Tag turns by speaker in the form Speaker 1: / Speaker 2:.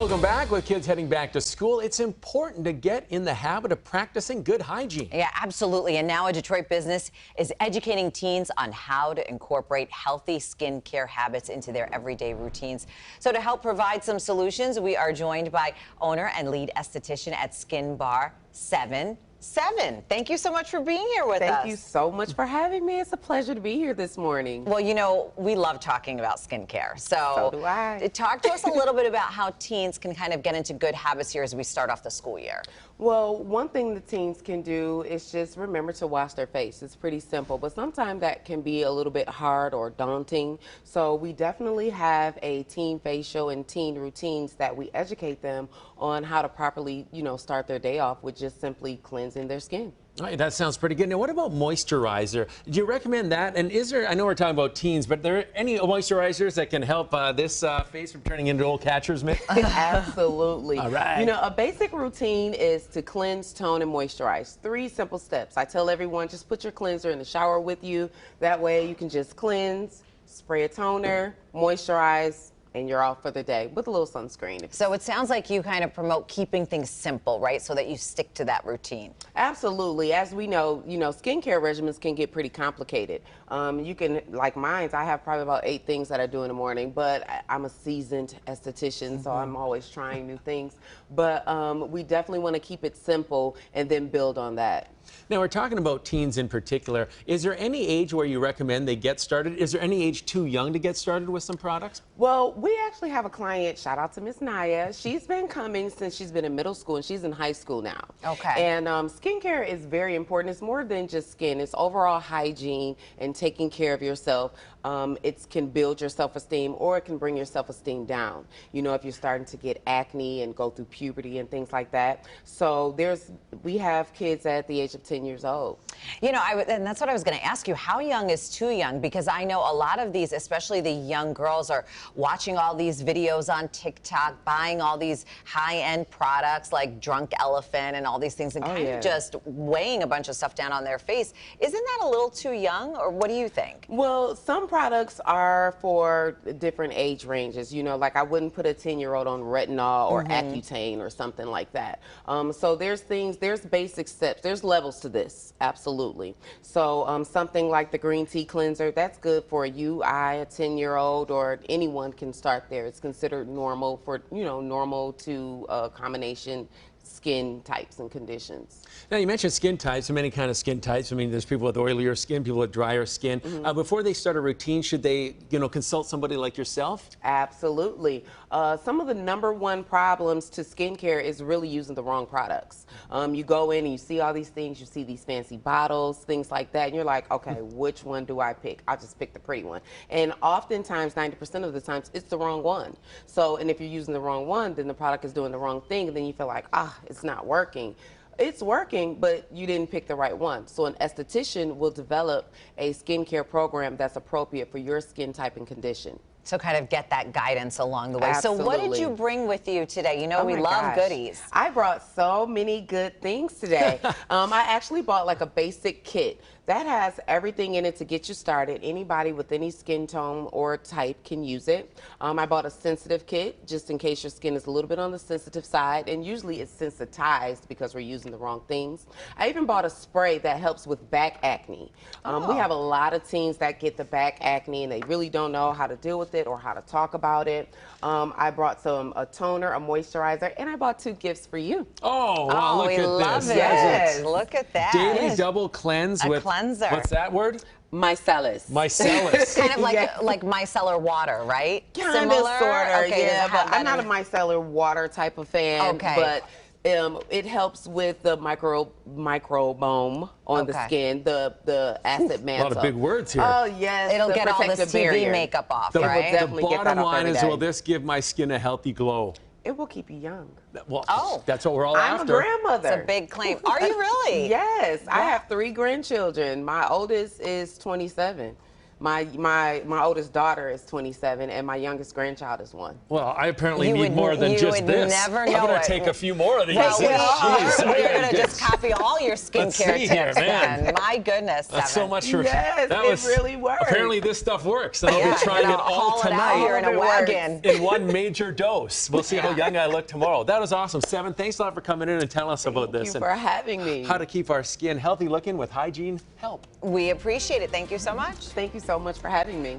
Speaker 1: Welcome back. With kids heading back to school, it's important to get in the habit of practicing good hygiene.
Speaker 2: Yeah, absolutely. And now a Detroit business is educating teens on how to incorporate healthy skincare habits into their everyday routines. So to help provide some solutions, we are joined by owner and lead esthetician at Skin Bar 7. Thank you so much for being here with us.
Speaker 3: Thank you so much for having me. It's a pleasure to be here this morning.
Speaker 2: Well, you know, we love talking about skincare. So
Speaker 3: do I.
Speaker 2: Talk to us a little bit about how teens can kind of get into good habits here as we start off the school year.
Speaker 3: Well, one thing the teens can do is just remember to wash their face. It's pretty simple, but sometimes that can be a little bit hard or daunting. So we definitely have a teen facial and teen routines that we educate them on how to properly, start their day off with just simply cleansing their skin.
Speaker 1: All right, that sounds pretty good. Now, what about moisturizer? Do you recommend that? And is there, I know we're talking about teens, but are there any moisturizers that can help this face from turning into old catcher's mitt?
Speaker 3: Absolutely.
Speaker 1: All right.
Speaker 3: A basic routine is to cleanse, tone, and moisturize. 3 simple steps. I tell everyone, just put your cleanser in the shower with you. That way you can just cleanse, spray a toner, moisturize, and you're off for the day with a little sunscreen.
Speaker 2: So it sounds like you kind of promote keeping things simple, right? So that you stick to that routine.
Speaker 3: Absolutely. As we know, skincare regimens can get pretty complicated. You can, like mine, I have probably about 8 things that I do in the morning, but I'm a seasoned esthetician, so I'm always trying new things. But we definitely want to keep it simple and then build on that.
Speaker 1: Now, we're talking about teens in particular. Is there any age where you recommend they get started? Is there any age too young to get started with some products?
Speaker 3: Well, we actually have a client, shout out to Miss Naya. She's been coming since she's been in middle school, and she's in high school now.
Speaker 2: Okay.
Speaker 3: And skincare is very important. It's more than just skin. It's overall hygiene and taking care of yourself. It can build your self-esteem, or it can bring your self-esteem down. If you're starting to get acne and go through puberty and things like that. So we have kids at the age of 10 years old.
Speaker 2: And that's what I was going to ask you. How young is too young? Because I know a lot of these, especially the young girls, are watching all these videos on TikTok, buying all these high-end products like Drunk Elephant and all these things, and kind of just weighing a bunch of stuff down on their face. Isn't that a little too young, or what do you think?
Speaker 3: Well, some products are for different age ranges. Like I wouldn't put a 10-year-old on retinol or Accutane or something like that. So there's basic steps. There's levels to this, absolutely. So something like the green tea cleanser, that's good for you, a 10-year-old, or anyone can start there. It's considered normal for, normal to combination skin types and conditions.
Speaker 1: Now, you mentioned skin types, so many kind of skin types. I mean, there's people with oilier skin, people with drier skin. Before they start a routine, should they, consult somebody like yourself?
Speaker 3: Absolutely. Some of the #1 problems to skincare is really using the wrong products. You go in and you see all these things, you see these fancy bottles, things like that, and you're like, okay, which one do I pick? I'll just pick the pretty one. And oftentimes, 90% of the times, it's the wrong one. So, and if you're using the wrong one, then the product is doing the wrong thing, and then you feel like, it's not working. It's working, but you didn't pick the right one. So an esthetician will develop a skincare program that's appropriate for your skin type and condition.
Speaker 2: So kind of get that guidance along the way.
Speaker 3: Absolutely.
Speaker 2: So what did you bring with you today? We love goodies.
Speaker 3: I brought so many good things today. I actually bought like a basic kit that has everything in it to get you started. Anybody with any skin tone or type can use it. I bought a sensitive kit just in case your skin is a little bit on the sensitive side, and usually it's sensitized because we're using the wrong things. I even bought a spray that helps with back acne. We have a lot of teens that get the back acne and they really don't know how to deal with it or how to talk about it. I brought a toner, a moisturizer, and I bought 2 gifts for you.
Speaker 1: Oh, wow, look
Speaker 2: we
Speaker 1: at
Speaker 2: love
Speaker 1: this.
Speaker 2: it.
Speaker 3: Yes.
Speaker 2: Look at that.
Speaker 1: Daily double cleanse with,
Speaker 2: cleanser.
Speaker 1: what's that word?
Speaker 3: Micellar.
Speaker 1: Micellar.
Speaker 2: Kind of like micellar water, right?
Speaker 3: Kind of, sort of,
Speaker 2: okay,
Speaker 3: yeah, but I'm not a micellar water type of fan.
Speaker 2: Okay.
Speaker 3: But it helps with the microbiome on the skin, the acid mantle.
Speaker 1: A lot of big words here.
Speaker 3: Oh, yes.
Speaker 2: It'll get all the
Speaker 3: protective
Speaker 2: TV
Speaker 3: barrier.
Speaker 2: makeup off,
Speaker 1: The,
Speaker 2: right?
Speaker 3: definitely
Speaker 1: the
Speaker 3: get that
Speaker 1: bottom
Speaker 3: off
Speaker 1: line
Speaker 3: every
Speaker 1: is,
Speaker 3: day.
Speaker 1: will this give my skin a healthy glow?
Speaker 3: It will keep you young.
Speaker 1: Well, that's what we're all
Speaker 3: I'm
Speaker 1: after.
Speaker 3: a grandmother.
Speaker 2: It's a big claim. Are you really?
Speaker 3: Yes. I have 3 grandchildren. My oldest is 27. My oldest daughter is 27, and my youngest grandchild is 1.
Speaker 1: Well, I apparently
Speaker 2: You
Speaker 1: need
Speaker 2: would-
Speaker 1: more than
Speaker 2: you
Speaker 1: just
Speaker 2: would
Speaker 1: this.
Speaker 2: never
Speaker 1: I'm
Speaker 2: know
Speaker 1: gonna
Speaker 2: it.
Speaker 1: take a few more of these.
Speaker 2: Well, we are.
Speaker 1: Jeez,
Speaker 2: We're
Speaker 1: I
Speaker 2: going to
Speaker 1: get-
Speaker 2: just copy all your
Speaker 1: Let's
Speaker 2: skincare
Speaker 1: see
Speaker 2: tips
Speaker 1: here, man.
Speaker 2: then. My goodness,
Speaker 1: That's
Speaker 2: Seven.
Speaker 1: so much for
Speaker 3: Yes,
Speaker 1: that
Speaker 3: it really works.
Speaker 1: Apparently this stuff works. And I'll
Speaker 2: Yeah,
Speaker 1: be trying
Speaker 2: you're
Speaker 1: it
Speaker 2: gonna
Speaker 1: all
Speaker 2: haul it out here
Speaker 1: tonight
Speaker 2: in a
Speaker 3: All of it works.
Speaker 2: wagon.
Speaker 1: in one major dose. We'll see how young I look tomorrow. That was awesome. Seven, thanks a lot for coming in and telling us about
Speaker 3: Thank
Speaker 1: this
Speaker 3: you for having me.
Speaker 1: and how to keep our skin healthy looking with hygiene help.
Speaker 2: We appreciate it. Thank you so much.
Speaker 3: Thank you so much for having me.